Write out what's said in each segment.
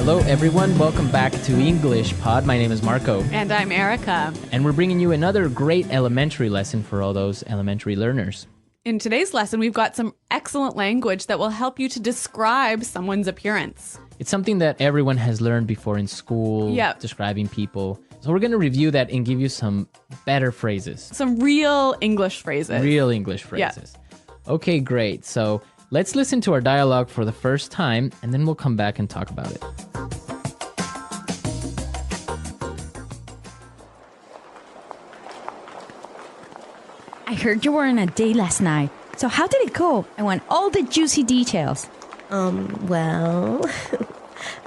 Hello, everyone. Welcome back to EnglishPod. My name is Marco. And I'm Erica. And we're bringing you another great elementary lesson for all those elementary learners. In today's lesson, we've got some excellent language that will help you to describe someone's appearance. It's something that everyone has learned before in school, describing people. So we're going to review that and give you some better phrases. Some real English phrases. Real English phrases. Yeah. Okay, great. So let's listen to our dialogue for the first time, and then we'll come back and talk about it. I heard you were on a date last night. So how did it go? I want all the juicy details. Well,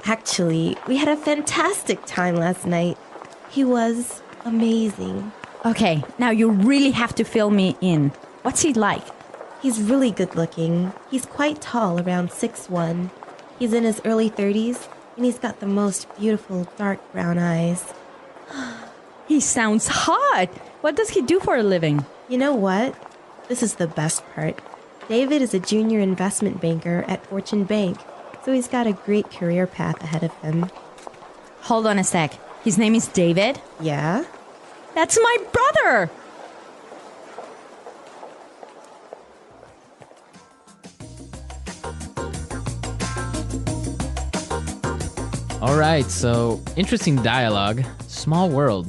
actually, we had a fantastic time last night. He was amazing. Okay, now you really have to fill me in. What's he like? He's really good looking. He's quite tall, around 6'1". He's in his early 30s, and he's got the most beautiful dark brown eyes. He sounds hot. What does he do for a living? You know what? This is the best part. David is a junior investment banker at Fortune Bank, so he's got a great career path ahead of him. Hold on a sec. His name is David? Yeah? That's my brother! All right, so interesting dialogue. Small world.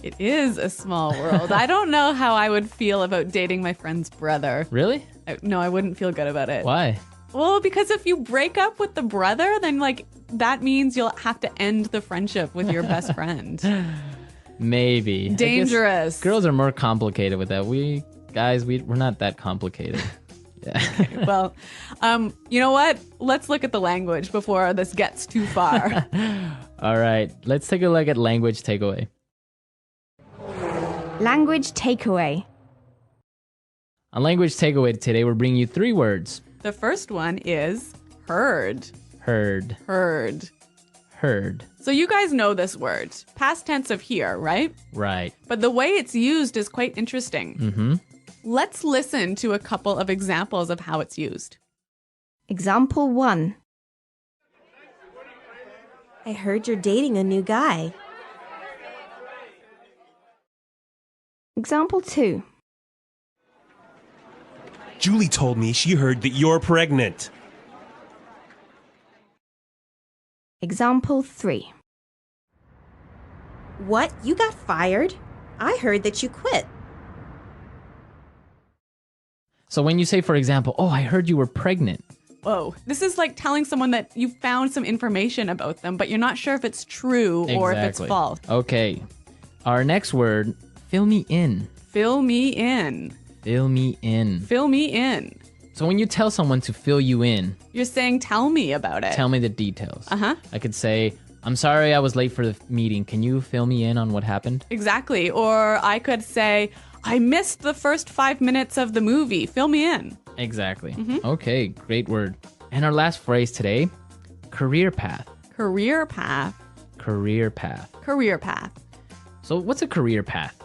It is a small world. I don't know how I would feel about dating my friend's brother. Really? No, I wouldn't feel good about it. Why? Well, because if you break up with the brother, then that means you'll have to end the friendship with your best friend. Maybe. Dangerous. Girls are more complicated with that. We're not that complicated. Yeah. Okay, well, you know what? Let's look at the language before this gets too far. All right, let's take a look at language takeaway. Language takeaway. On language takeaway today, we're bringing you 3 words. The first one is heard. Heard. Heard. Heard. So you guys know this word. Past tense of hear, right? Right. But the way it's used is quite interesting. Mm-hmm. Let's listen to a couple of examples of how it's used. Example 1. I heard you're dating a new guy. Example 2. Julie told me she heard that you're pregnant. Example 3. What? You got fired? I heard that you quit. So when you say, for example, oh, I heard you were pregnant. Whoa. This is like telling someone that you found some information about them, but you're not sure if it's true or if it's false. Okay. Our next word, fill me in. Fill me in. Fill me in. Fill me in. So when you tell someone to fill you in, you're saying, tell me about it. Tell me the details. Uh-huh. I could say, I'm sorry I was late for the meeting. Can you fill me in on what happened? Exactly. Or I could say, I missed the first 5 minutes of the movie. Fill me in. Exactly. Mm-hmm. Okay, great word. And our last phrase today, career path. Career path. Career path. Career path. So what's a career path?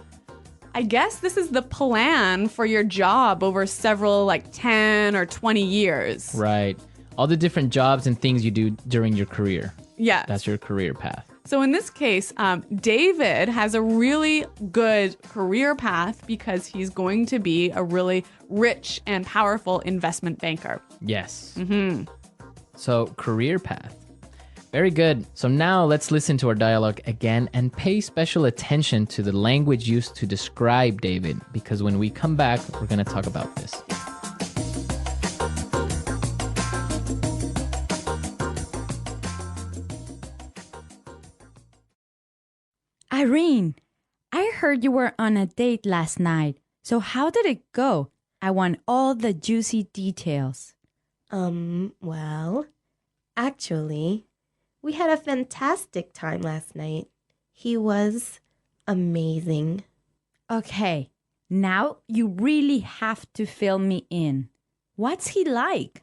I guess this is the plan for your job over several 10 or 20 years. Right. All the different jobs and things you do during your career. Yeah. That's your career path. So in this case, David has a really good career path because he's going to be a really rich and powerful investment banker. Yes. Mm-hmm. So career path. Very good. So now let's listen to our dialogue again and pay special attention to the language used to describe David, because when we come back, we're going to talk about this. Irene, I heard you were on a date last night. So how did it go? I want all the juicy details. Well, actually, we had a fantastic time last night. He was amazing. Okay, now you really have to fill me in. What's he like?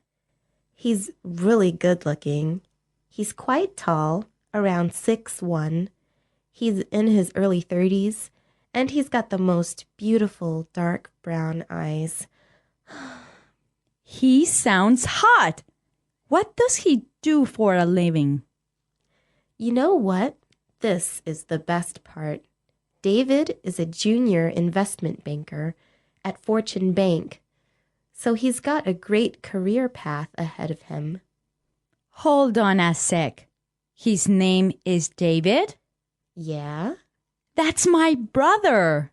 He's really good looking. He's quite tall, around 6'1". He's in his early 30s, and he's got the most beautiful dark brown eyes. He sounds hot. What does he do for a living? You know what? This is the best part. David is a junior investment banker at Fortune Bank, so he's got a great career path ahead of him. Hold on a sec. His name is David? Yeah? That's my brother.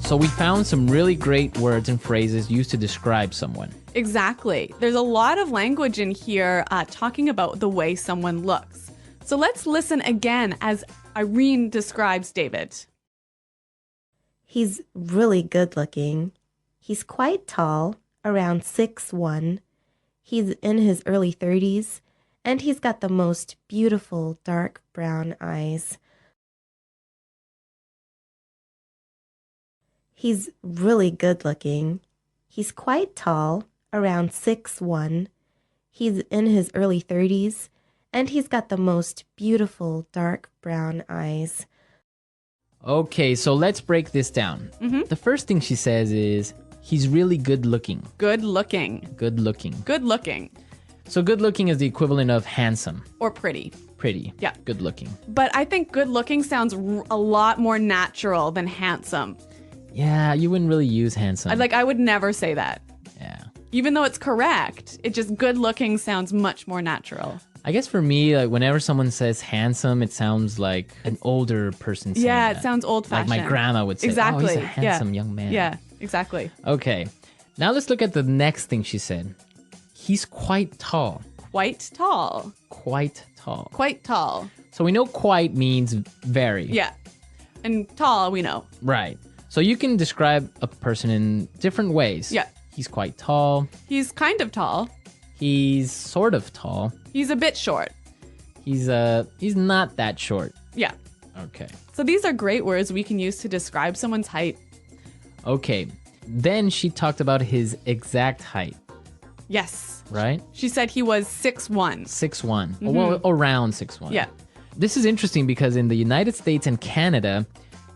So we found some really great words and phrases used to describe someone. Exactly. There's a lot of language in here talking about the way someone looks. So let's listen again as Irene describes David. He's really good looking. He's quite tall, around 6'1". He's in his early 30s, and he's got the most beautiful dark brown eyes. He's really good looking. He's quite tall, around 6'1". He's in his early 30s, and he's got the most beautiful dark brown eyes. Okay, so let's break this down. The first thing she says is, he's really good looking. Good looking. Good looking. Good looking. So good looking is the equivalent of handsome. Or pretty. Pretty. Yeah. Good looking. But I think good looking sounds a lot more natural than handsome. Yeah, you wouldn't really use handsome. I would never say that. Yeah. Even though it's correct, it just good looking sounds much more natural. I guess for me, like whenever someone says handsome, it sounds like an older person saying Yeah, that. it sounds old fashioned. Like my grandma would say, Exactly. oh, he's a handsome young man. Yeah, exactly. Okay. Now let's look at the next thing she said. He's quite tall. Quite tall. Quite tall. Quite tall. So we know quite means very. Yeah. And tall, we know. Right. So you can describe a person in different ways. Yeah. He's quite tall. He's kind of tall. He's sort of tall. He's a bit short. He's not that short. Yeah. Okay. So these are great words we can use to describe someone's height. Okay. Then she talked about his exact height, Yes. right? She said he was 6'1". 6'1". Well, around 6'1". Yeah. This is interesting because in the United States and Canada,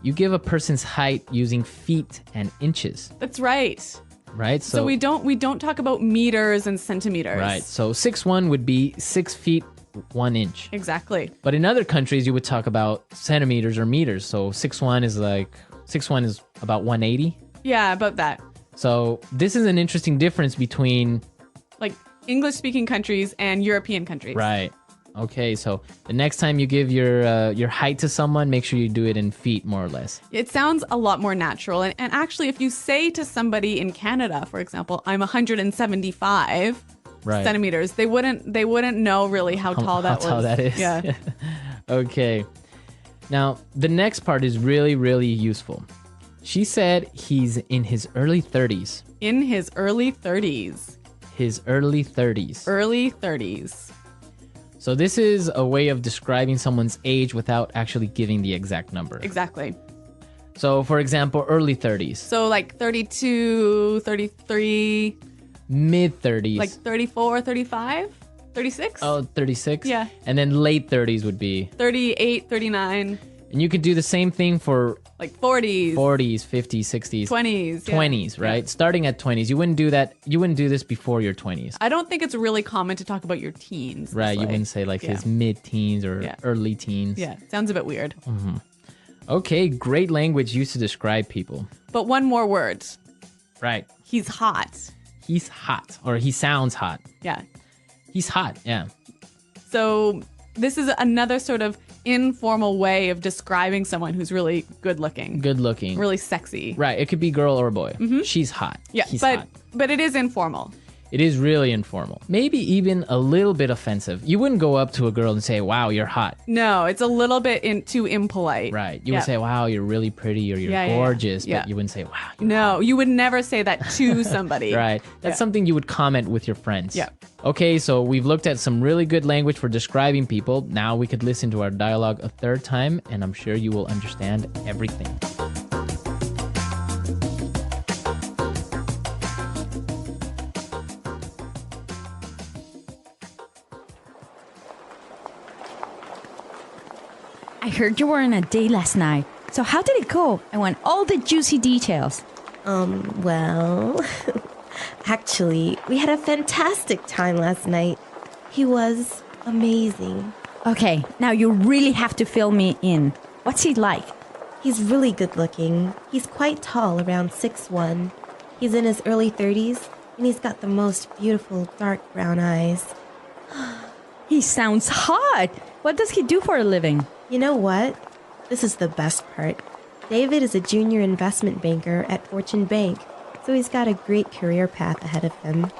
you give a person's height using feet and inches, That's right. right? So we don't talk about meters and centimeters. Right. So 6'1" would be 6 feet 1 inch. Exactly. But in other countries, you would talk about centimeters or meters. So 6'1" is about 180. Yeah, about that. So this is an interesting difference between. Like English speaking countries and European countries. Right. Okay. So the next time you give your height to someone, make sure you do it in feet, more or less. It sounds a lot more natural. And actually, if you say to somebody in Canada, for example, I'm 175 Right. centimeters, they wouldn't know really how tall that was. How tall that is. Yeah. Okay. Now, the next part is really, really useful. She said he's in his early 30s. In his early 30s. His early 30s. Early 30s. So this is a way of describing someone's age without actually giving the exact number. Exactly. So, for example, early 30s. So like 32, 33, Mid 30s. like 34, 35, 36? Oh, 36? Yeah. And then late 30s would be. 38, 39, And you could do the same thing for like 40s, 40s, 50s, 60s. 20s. yeah. 20s, right? Yeah. Starting at 20s. You wouldn't do that. You wouldn't do this before your 20s. I don't think it's really common to talk about your teens. Right. It's You wouldn't say like yeah. his mid-teens or Yeah. early teens. Yeah, sounds a bit weird. Okay, great language used to describe people. But one more word. Right. He's hot. He's hot, or he sounds hot. Yeah. He's hot, yeah. So this is another sort of informal way of describing someone who's really good looking, Good looking. really sexy. Right, it could be girl or boy. She's hot. Yeah, He's but hot. but it is informal. It is really informal. Maybe even a little bit offensive. You wouldn't go up to a girl and say, wow, you're hot. No, it's a little bit too impolite. Right. You Yeah. would say, wow, you're really pretty or you're Yeah, yeah, yeah. gorgeous. Yeah. But you wouldn't say, wow, you're No, you would never say that to somebody. Right. That's Yeah. something you would comment with your friends. Yeah. Okay, so we've looked at some really good language for describing people. Now we could listen to our dialogue a third time, and I'm sure you will understand everything. I heard you were on a date last night. So how did it go? I want all the juicy details. Well, actually, we had a fantastic time last night. He was amazing. Okay, now you really have to fill me in. What's he like? He's really good looking. He's quite tall, around 6'1". He's in his early 30s, and he's got the most beautiful dark brown eyes. He sounds hot. What does he do for a living? You know what? This is the best part. David is a junior investment banker at Fortune Bank, so he's got a great career path ahead of him.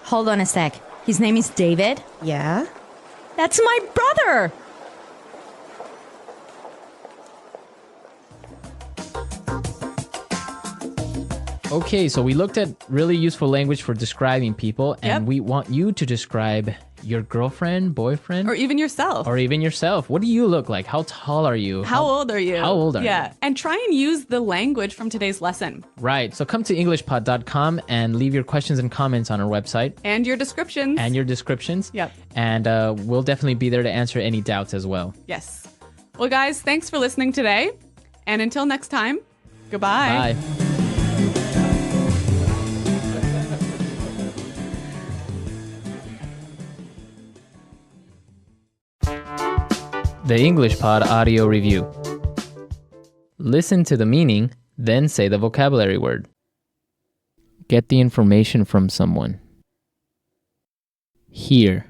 Hold on a sec. His name is David? Yeah? That's my brother! Okay, so we looked at really useful language for describing people, and Yep. we want you to describe your girlfriend, boyfriend, Or even yourself. or even yourself. What do you look like? How tall are you? How old are you? How old are you? Yeah. And try and use the language from today's lesson Right. So come to EnglishPod.com and leave your questions and comments on our website and your descriptions. and your descriptions. Yep. And we'll definitely be there to answer any doubts as well. Yes. Well, guys, thanks for listening today. And until next time, goodbye. Bye. The EnglishPod audio review. Listen to the meaning, then say the vocabulary word. Get the information from someone. Hear.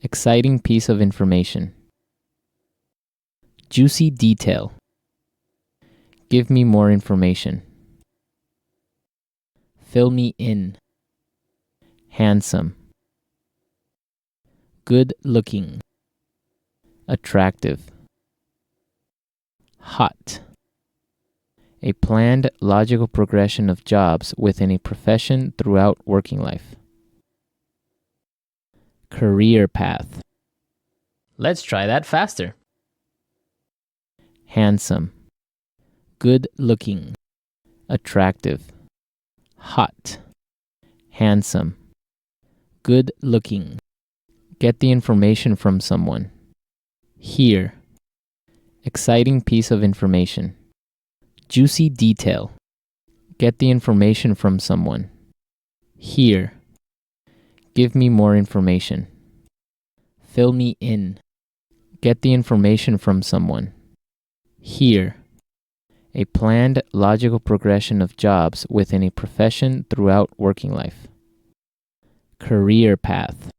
Exciting piece of information. Juicy detail. Give me more information. Fill me in. Handsome. Good looking. Attractive. Hot. A planned, logical progression of jobs within a profession throughout working life. Career path. Let's try that faster. Handsome. Good looking. Attractive. Hot. Handsome. Good looking. Get the information from someone. Hear. Exciting piece of information. Juicy detail. Get the information from someone. Hear. Give me more information. Fill me in. Get the information from someone. Hear. A planned, logical progression of jobs within a profession throughout working life. Career path.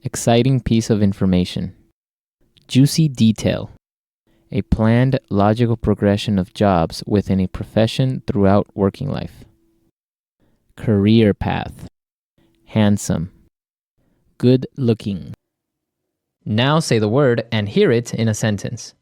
Exciting piece of information. Juicy detail. A planned, logical progression of jobs within a profession throughout working life. Career path. Handsome. Good looking. Now say the word and hear it in a sentence.